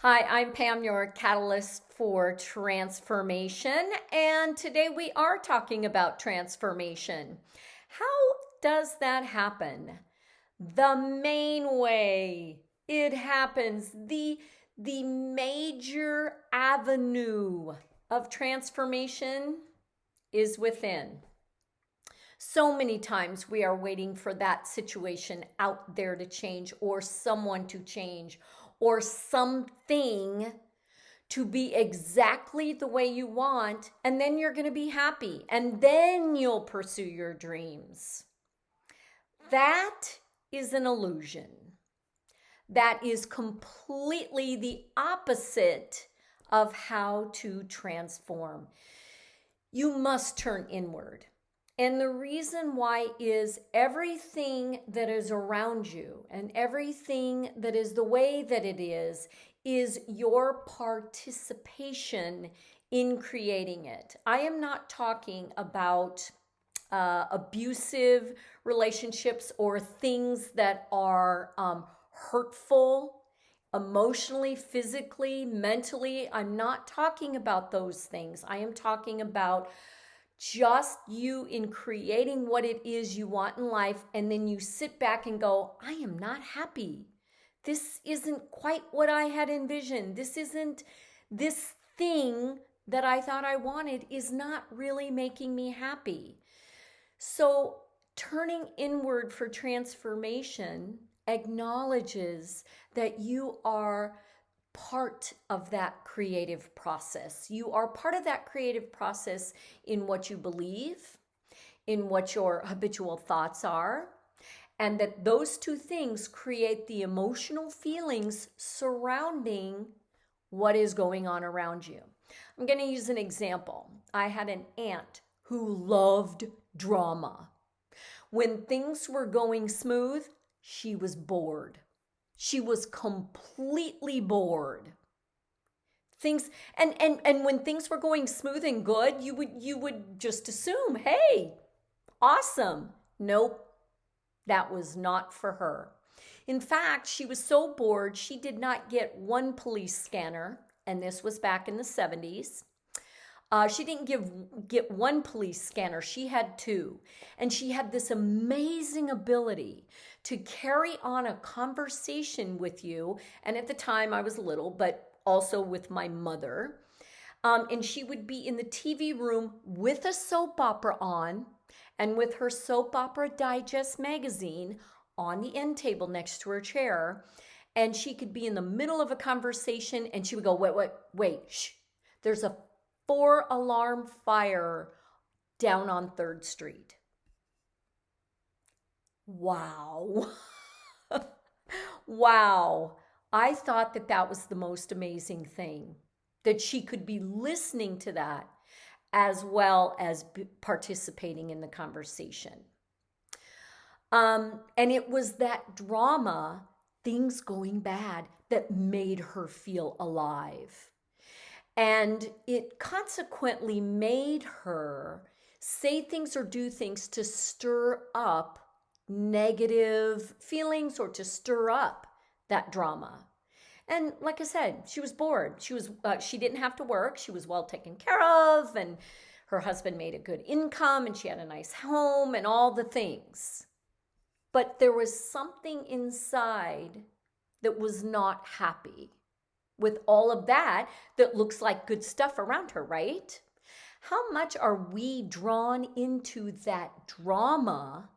Hi, I'm Pam, your catalyst for transformation, and today we are talking about transformation. How does that happen? The main way it happens, the major avenue of transformation is within. So many times we are waiting for that situation out there to change, or someone to change, or something to be exactly the way you want, and then you're going to be happy, and then you'll pursue your dreams. That is an illusion. That is completely the opposite of how to transform. You must turn inward. And the reason why is everything that is around you and everything that is the way that it is your participation in creating it. I am not talking about abusive relationships or things that are hurtful emotionally, physically, mentally. I'm not talking about those things. I am talking about just you in creating what it is you want in life, and then you sit back and go, I am not happy. This isn't quite what I had envisioned. This thing that I thought I wanted is not really making me happy. So, turning inward for transformation acknowledges that you are part of that creative process. You are part of that creative process in what you believe, in what your habitual thoughts are, and that those two things create the emotional feelings surrounding what is going on around you. I'm going to use an example. I had an aunt who loved drama. When things were going smooth, she was bored. She was completely bored. Things and when things were going smooth and good, you would just assume, "Hey, awesome." Nope. That was not for her. In fact, she was so bored, she did not get one police scanner, and this was back in the 70s. She didn't get one police scanner, she had two. And she had this amazing ability to carry on a conversation with you. And at the time, I was little, but also with my mother. And she would be in the TV room with a soap opera on and with her Soap Opera Digest magazine on the end table next to her chair. And she could be in the middle of a conversation and she would go, wait, shh. There's a 4-alarm fire down on 3rd Street. Wow. Wow. I thought that that was the most amazing thing, that she could be listening to that as well as participating in the conversation. And it was that drama, things going bad, that made her feel alive. And it consequently made her say things or do things to stir up negative feelings or to stir up that drama. And like I said, she was bored. She didn't have to work. She was well taken care of, and her husband made a good income, and she had a nice home and all the things. But there was something inside that was not happy with all of that looks like good stuff around her, right? How much are we drawn into that drama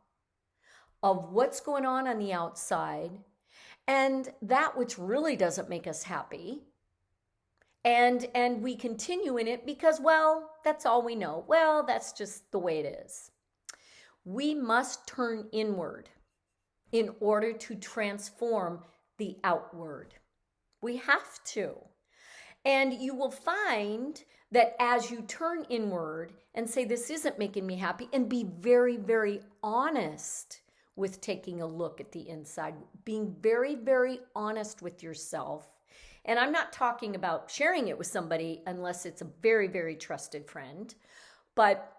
of what's going on the outside and that which really doesn't make us happy? And we continue in it because, well, that's all we know. Well, that's just the way it is. We must turn inward in order to transform the outward. We have to. And you will find that as you turn inward and say, this isn't making me happy, and be very, very honest with taking a look at the inside, being very, very honest with yourself. And I'm not talking about sharing it with somebody unless it's a very, very trusted friend, but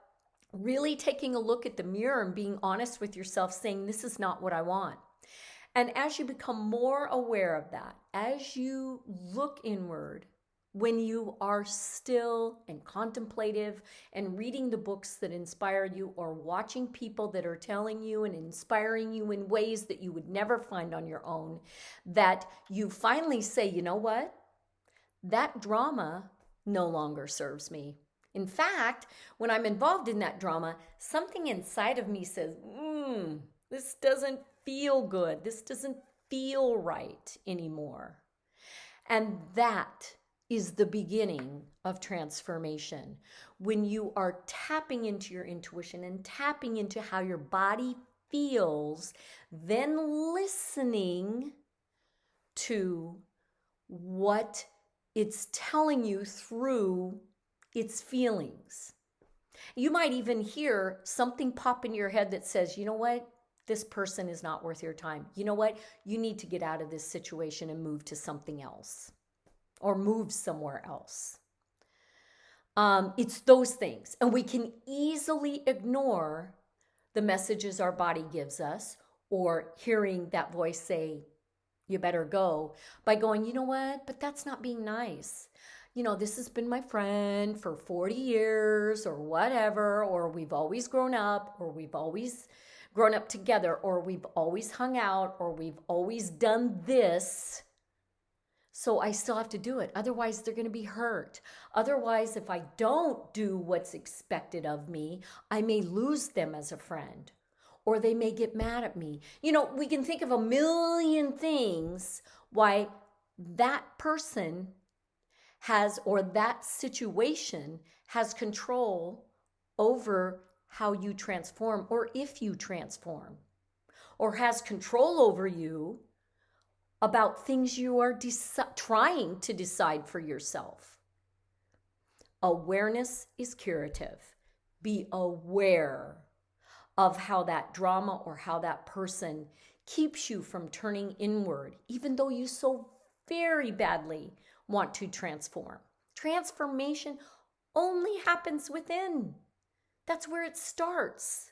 really taking a look at the mirror and being honest with yourself, saying, this is not what I want. And as you become more aware of that, as you look inward, when you are still and contemplative and reading the books that inspire you, or watching people that are telling you and inspiring you in ways that you would never find on your own, that you finally say, you know what? That drama no longer serves me. In fact, when I'm involved in that drama, something inside of me says, this doesn't feel good. This doesn't feel right anymore. And that is the beginning of transformation. When you are tapping into your intuition and tapping into how your body feels, then listening to what it's telling you through its feelings. You might even hear something pop in your head that says, you know what? This person is not worth your time. You know what? You need to get out of this situation and move to something else, or move somewhere else. It's those things. And we can easily ignore the messages our body gives us, or hearing that voice say, you better go, by going, you know what? But that's not being nice. You know, this has been my friend for 40 years or whatever, or we've always grown up, or we've always grown up together, or we've always hung out, or we've always done this. So I still have to do it. Otherwise, they're going to be hurt. Otherwise, if I don't do what's expected of me, I may lose them as a friend, or they may get mad at me. You know, we can think of a million things why that person has, or that situation has control over how you transform, or if you transform, or has control over you about things you are trying to decide for yourself. Awareness is curative. Be aware of how that drama or how that person keeps you from turning inward, even though you so very badly want to transform. Transformation only happens within. That's where it starts.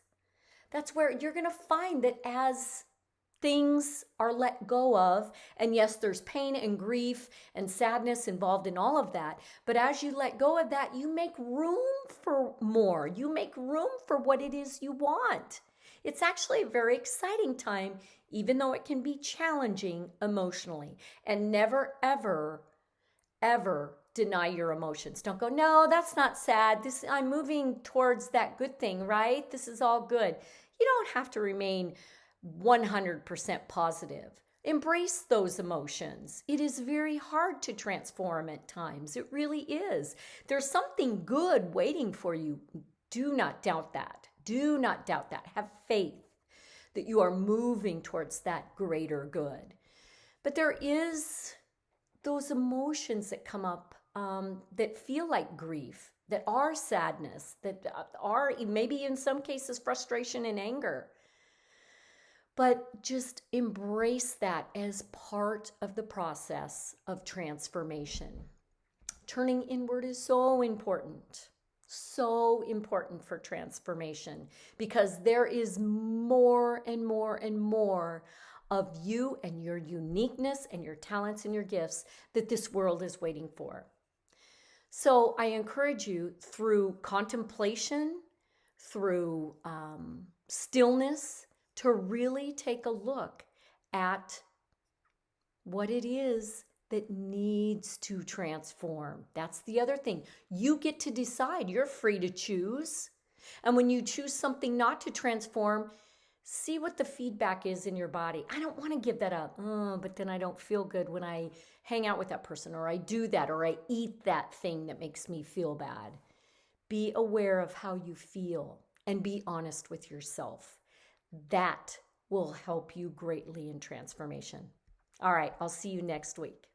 That's where you're going to find that as things are let go of, and yes, there's pain and grief and sadness involved in all of that, but as you let go of that, you make room for more. You make room for what it is you want. It's actually a very exciting time, even though it can be challenging emotionally. And never, ever, ever deny your emotions. Don't go, no, that's not sad. I'm moving towards that good thing, right? This is all good. You don't have to remain 100% positive. Embrace those emotions. It is very hard to transform at times. It really is. There's something good waiting for you. Do not doubt that. Do not doubt that. Have faith that you are moving towards that greater good. But there is those emotions that come up that feel like grief, that are sadness, that are maybe in some cases frustration and anger. But just embrace that as part of the process of transformation. Turning inward is so important for transformation, because there is more and more and more of you and your uniqueness and your talents and your gifts that this world is waiting for. So I encourage you, through contemplation, through stillness, to really take a look at what it is that needs to transform. That's the other thing. You get to decide. You're free to choose. And when you choose something not to transform, see what the feedback is in your body. I don't want to give that up. But then I don't feel good when I hang out with that person, or I do that, or I eat that thing that makes me feel bad. Be aware of how you feel and be honest with yourself. That will help you greatly in transformation. All right, I'll see you next week.